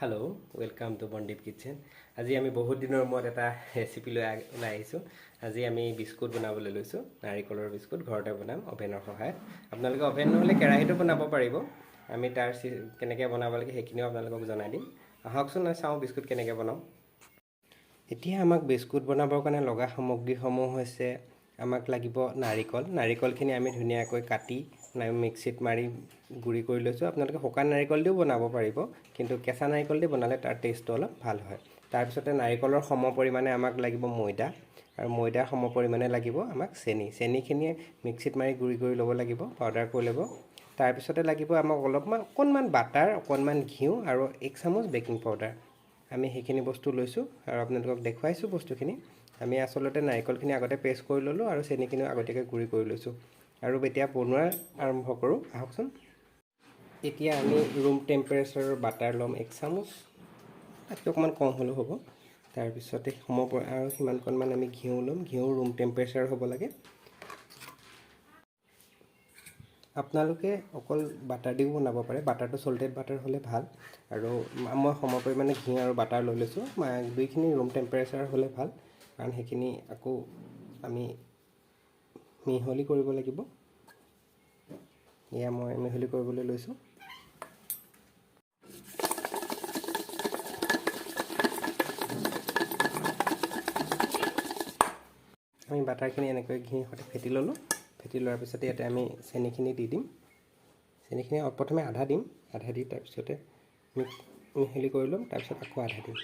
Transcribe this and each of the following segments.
Hello', welcome to Bondip kitchen. আজি আমি বহুত দিনৰ মূৰত এটা ৰেচিপি লৈ ওলাই আহিছোঁ। আজি আমি বিস্কুট বনাবলৈ লৈছোঁ। নাৰিকলৰ বিস্কুট ঘৰতে বনাম অভেনৰ সহায়ত। আপোনালোকে অভেন নহ'লে কেৰাহীটো বনাব পাৰিব। আমি তাৰ কেনেকৈ বনাব লাগে সেইখিনিও আপোনালোকক জনাই দিম। আহকচোন চাওঁ বিস্কুট কেনেকৈ বনাওঁ। এতিয়া আমাক বিস্কুট বনাবৰ কাৰণে লগা সামগ্ৰীসমূহ হৈছে আমাক লাগিব নাৰিকলখিনি আমি ধুনীয়াকৈ কাটি মিক্সিত মাৰি গুড়ি কৰি লৈছোঁ। আপোনালোকে শুকান নাৰিকল দিও বনাব পাৰিব, কিন্তু কেঁচা নাৰিকল দি বনালে তাৰ টেষ্টটো অলপ ভাল হয়। তাৰপিছতে নাৰিকলৰ সম পৰিমাণে আমাক লাগিব ময়দা, আৰু ময়দাৰ সম পৰিমাণে লাগিব আমাক চেনিখিনিয়ে মিক্সিত মাৰি গুড়ি কৰি ল'ব লাগিব, পাউডাৰ কৰি ল'ব। তাৰপিছতে লাগিব আমাক অকণমান বাটাৰ, অকণমান ঘিউ আৰু 1 চামুচ বেকিং পাউডাৰ। আমি সেইখিনি বস্তু লৈছোঁ আৰু আপোনালোকক দেখুৱাইছোঁ বস্তুখিনি। আমি আচলতে নাৰিকলখিনি আগতে পেষ্ট কৰি ল'লোঁ আৰু চেনিখিনিও আগতীয়াকৈ গুড়ি কৰি লৈছোঁ। আৰু এতিয়া বনোৱা আৰম্ভ কৰোঁ, আহকচোন। এতিয়া আমি ৰুম টেম্পাৰেচাৰৰ বাটাৰ ল'ম 1 চামুচ, তাতকৈ অকণমান কম হ'লেও হ'ব। তাৰপিছতে আৰু সিমানকণমান আমি ঘিউ ল'ম। ঘিউ ৰুম টেম্পাৰেচাৰ হ'ব লাগে। আপোনালোকে অকল বাটাৰ দিও বনাব পাৰে, বাটাৰটো চল্টেড বাটাৰ হ'লে ভাল। আৰু মই সম পৰিমাণে ঘিউ আৰু বাটাৰ লৈ লৈছোঁ। দুইখিনি ৰুম টেম্পাৰেচাৰ হ'লে ভাল, কাৰণ সেইখিনি আকৌ আমি মিহলি কৰিব লাগিব। এয়া মই মিহলি কৰিবলৈ লৈছোঁ। আমি বাটাৰখিনি এনেকৈ ঘিৰ সৈতে ফেটি ল'লোঁ। ফেটি লোৱাৰ পিছতে ইয়াতে আমি চেনিখিনি দি দিম। চেনিখিনি প্ৰথমে আধা দিম, আধা দি তাৰপিছতে মিহলি কৰি ল'ম, তাৰপিছত আকৌ আধা দিম।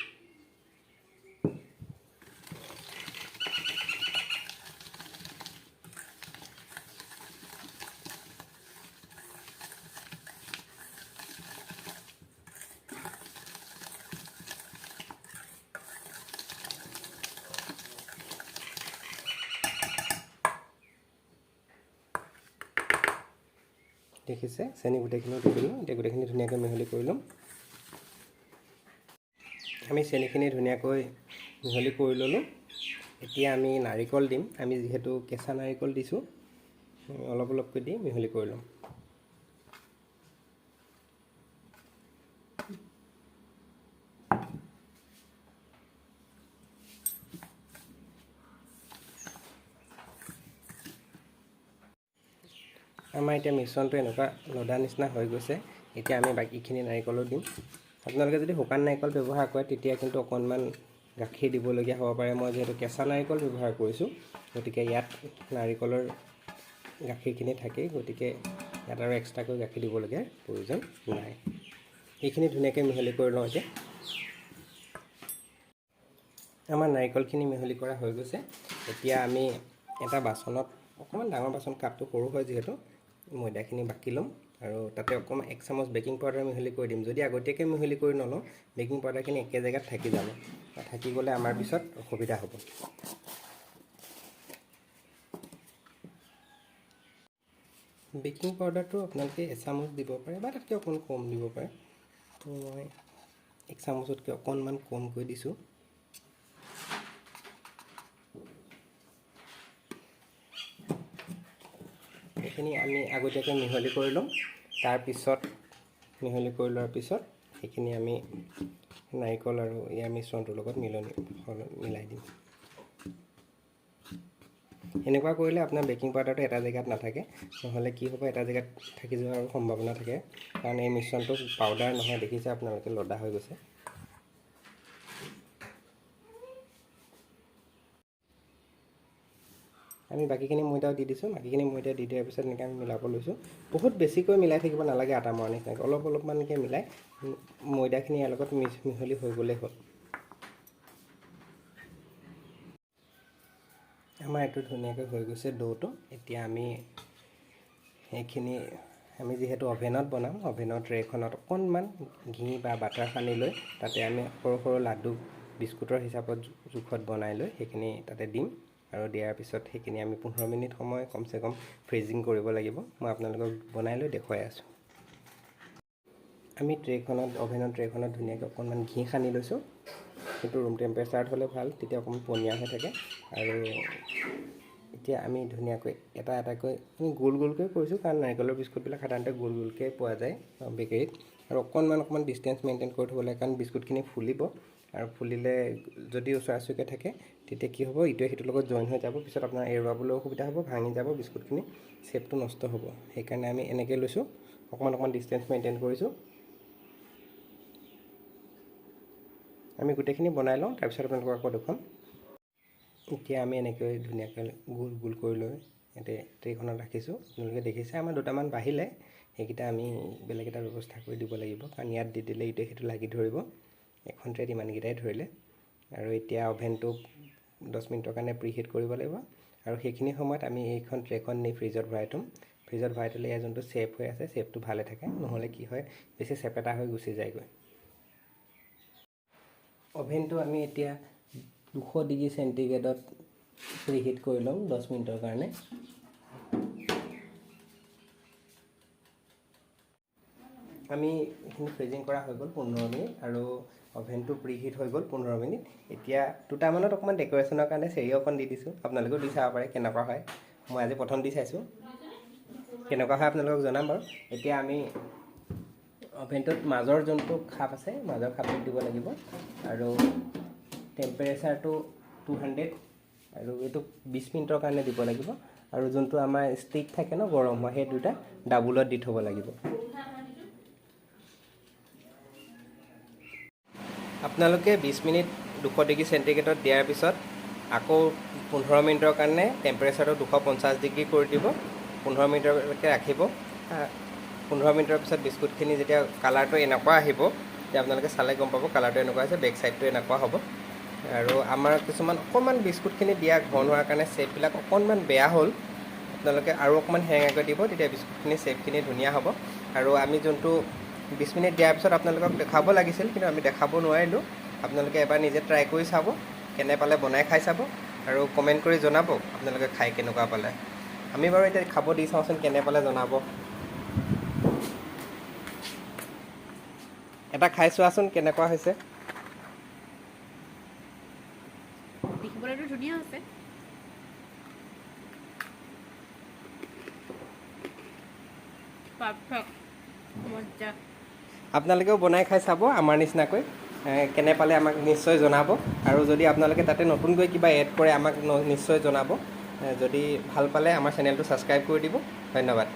দেখিছে, চেনি গোটেইখিনি দি দিলোঁ। এতিয়া গোটেইখিনি ধুনীয়াকৈ মিহলি কৰি ল'ম। আমি চেনিখিনি ধুনীয়াকৈ মিহলি কৰি ল'লোঁ। এতিয়া আমি নাৰিকল দিম। আমি যিহেতু কেঁচা নাৰিকল দিছোঁ, অলপ অলপকৈ দি মিহলি কৰি ল'ম। আমাৰ এতিয়া মিশ্ৰণটো এনেকুৱা লদা নিচিনা হৈ গৈছে। এতিয়া আমি বাকীখিনি নাৰিকলো দিম। আপোনালোকে যদি শুকান নাৰিকল ব্যৱহাৰ কৰে তেতিয়া কিন্তু অকণমান গাখীৰ দিবলগীয়া হ'ব পাৰে। মই যিহেতু কেঁচা নাৰিকল ব্যৱহাৰ কৰিছোঁ, গতিকে ইয়াত নাৰিকলৰ গাখীৰখিনি থাকেই, গতিকে ইয়াত আৰু এক্সট্ৰাকৈ গাখীৰ দিবলগীয়া প্ৰয়োজন নাই। এইখিনি ধুনীয়াকৈ মিহলি কৰি লওঁ। এতিয়া আমাৰ নাৰিকলখিনি মিহলি কৰা হৈ গৈছে। এতিয়া আমি এটা বাচনত, অকণমান ডাঙৰ বাচন, কাপটো সৰু হয় যিহেতু, ময়দাখিনি বাকি ল'ম আৰু তাতে অকণমান 1 চামুচ বেকিং পাউডাৰ মিহলি কৰি দিম। যদি আগতীয়াকৈ মিহলি কৰি নলওঁ, বেকিং পাউডাৰখিনি একে জেগাত থাকি যাব। থাকি গ'লে আমাৰ পিছত অসুবিধা হ'ব। বেকিং পাউডাৰটো আপোনালোকে 1 চামুচ দিব পাৰে বা তাতকৈ অকণমান কম দিব পাৰে। মই 1 চামুচতকৈ অকণমান কমকৈ দিছোঁ। সেইখিনি আমি আগতীয়াকৈ মিহলি কৰি ল'ম। তাৰপিছত মিহলি কৰি লোৱাৰ পিছত সেইখিনি আমি নাৰিকল আৰু ইয়াৰ মিশ্ৰণটোৰ লগত মিলাই দিম। এনেকুৱা কৰিলে আপোনাৰ বেকিং পাউডাৰটো এটা জেগাত নাথাকে, নহ'লে কি হ'ব, এটা জেগাত থাকি যোৱাৰ সম্ভাৱনা থাকে। কাৰণ এই মিশ্ৰণটো পাউডাৰ নহয়, দেখিছে আপোনালোকে লদা হৈ গৈছে। আমি বাকীখিনি ময়দাও দি দিছোঁ। বাকীখিনি ময়দা দি দিয়াৰ পিছত এনেকৈ আমি মিলাব লৈছোঁ। বহুত বেছিকৈ মিলাই থাকিব নালাগে আটা মৰাৰ নিচিনাকৈ, অলপমানকৈ মিলাই ময়দাখিনি ইয়াৰ লগত মিহলি হৈ গ'লেই হ'ল। আমাৰ এইটো ধুনীয়াকৈ হৈ গৈছে ডোটো। এতিয়া আমি যিহেতু অভেনত বনাম, অভেনৰ ট্ৰেখনত অকণমান ঘি বা বাটাৰ সানি লৈ তাতে আমি সৰু সৰু লাডু বিস্কুটৰ হিচাপত জোখত বনাই লৈ সেইখিনি তাতে দিম। আৰু দিয়াৰ পিছত সেইখিনি আমি 15 মিনিট সময় কমচে কম ফ্ৰিজিং কৰিব লাগিব। মই আপোনালোকক বনাই লৈ দেখুৱাই আছোঁ। আমি অভেনৰ ট্ৰেখনত ধুনীয়াকৈ অকণমান ঘি সানি লৈছোঁ। কিন্তু ৰুম টেম্পাৰেচাৰত হ'লে ভাল, তেতিয়া অকণমান পনীয়া হৈ থাকে। আৰু এতিয়া আমি ধুনীয়াকৈ এটাকৈ আমি গোল গোলকৈ কৰিছোঁ, কাৰণ নাৰিকলৰ বিস্কুটবিলাক সাধাৰণতে গোল গোলকৈ পোৱা যায় বেকেৰীত। আৰু অকণমান ডিষ্টেঞ্চ মেইনটেইন কৰি থ'ব লাগে, কাৰণ বিস্কুটখিনি ফুলিব আৰু ফুলিলে যদি ওচৰা ওচৰিকৈ থাকে তেতিয়া কি হ'ব, ইটোৱে সিটোৰ লগত জইন হৈ যাব, পিছত আপোনাৰ এৰুৱাবলৈ অসুবিধা হ'ব, ভাঙি যাব বিস্কুটখিনি, শ্বেপটো নষ্ট হ'ব। সেইকাৰণে আমি এনেকৈ লৈছোঁ, অকণমান ডিষ্টেঞ্চ মেইনটেইন কৰিছোঁ। আমি গোটেইখিনি বনাই লওঁ, তাৰপিছত আপোনালোকক আকৌ দেখুৱাম। এতিয়া আমি এনেকৈ ধুনীয়াকৈ গোল কৰি লৈ ইয়াতে ট্ৰেখনত ৰাখিছোঁ। আপোনালোকে দেখিছে আমাৰ দুটামান বাঢ়িলে, সেইকেইটা আমি বেলেগ এটা ব্যৱস্থা কৰি দিব লাগিব, কাৰণ ইয়াত দি দিলে ইটোৱে সিটো লাগি ধৰিব। এখন ট্ৰেত ইমানকেইটাই ধৰিলে। আৰু এতিয়া অভেনটো 10 মিনিটৰ কাৰণে প্ৰিহিট কৰিব লাগিব, আৰু সেইখিনি সময়ত আমি এইখন ট্ৰেখন নি ফ্ৰিজত ভৰাই থ'ম। ফ্ৰিজত ভৰাই থ'লে ইয়াৰ যোনটো শ্বেপ হৈ আছে, শ্বেপটো ভালে থাকে, নহ'লে কি হয় বেছি চেপেটা হৈ গুচি যায়গৈ। অভেনটো আমি এতিয়া 200 ডিগ্ৰী চেণ্টিগ্ৰেডত প্ৰিহিট কৰি লওঁ 10 মিনিটৰ কাৰণে। আমি এইখিনি ফ্ৰিজিং কৰা হৈ গ'ল 15 মিনিট, আৰু অভেনটো প্ৰিহিট হৈ গ'ল 15 মিনিট। এতিয়া দুটামানত অকণমান ডেক'ৰেশ্যনৰ কাৰণে চেৰি অকণ দি দিছোঁ, আপোনালোকেও দি চাব পাৰে কেনেকুৱা হয়। মই আজি প্ৰথম দি চাইছোঁ, কেনেকুৱা হয় আপোনালোকক জনাম বাৰু। এতিয়া আমি অভেনটোত মাজৰ যোনটো খাপ আছে, মাজৰ খাপটোত দিব লাগিব, আৰু টেম্পাৰেচাৰটো 200, আৰু এইটো 20 মিনিটৰ কাৰণে দিব লাগিব। আৰু যোনটো আমাৰ ষ্টিক থাকে ন গৰম হয়, সেই দুটা ডাবুলত দি থ'ব লাগিব। আপোনালোকে 20 মিনিট 200 ডিগ্ৰী চেণ্টিগ্ৰেডত দিয়াৰ পিছত আকৌ 15 মিনিটৰ কাৰণে টেম্পাৰেচাৰটো 250 ডিগ্ৰী কৰি দিব, 15 মিনিটলৈকে ৰাখিব। 15 মিনিটৰ পিছত বিস্কুটখিনি যেতিয়া কালাৰটো এনেকুৱা আহিব, তেতিয়া আপোনালোকে চালে গম পাব কালাৰটো এনেকুৱা হৈছে, বেক চাইডটো এনেকুৱা হ'ব। আৰু আমাৰ কিছুমান অকণমান বিস্কুটখিনি দিয়া ঘন হোৱাৰ কাৰণে শ্বেপবিলাক অকণমান বেয়া হ'ল, আপোনালোকে আৰু অকণমান সেৰেঙাকৈ দিব, তেতিয়া বিস্কুটখিনি শ্বেপখিনি ধুনীয়া হ'ব। আৰু আমি যোনটো 20 মিনিট দিয়াৰ পিছত আপোনালোকক দেখাব লাগিছিল, কিন্তু আমি দেখাব নোৱাৰিলোঁ। আপোনালোকে এবাৰ নিজে ট্ৰাই কৰি চাব, কেনে পালে বনাই খাই চাব, আৰু কমেণ্ট কৰি জনাব আপোনালোকে খাই কেনেকুৱা পালে। আমি বাৰু এতিয়া খাব দি চাওঁচোন, কেনে পালে জনাব। এটা খাই চোৱাচোন কেনেকুৱা হৈছে। দেখিবলৈতো ধুনীয়া হৈছে। পাৰফেক্ট, মজা। আপোনালোকেও বনাই খাই চাব আমাৰ নিচিনাকৈ, কেনে পালে আমাক নিশ্চয় জনাব। আৰু যদি আপোনালোকে তাতে নতুনকৈ কিবা এড কৰে আমাক নিশ্চয় জনাব। যদি ভাল পালে আমাৰ চেনেলটো ছাবস্ক্ৰাইব কৰি দিব। ধন্যবাদ।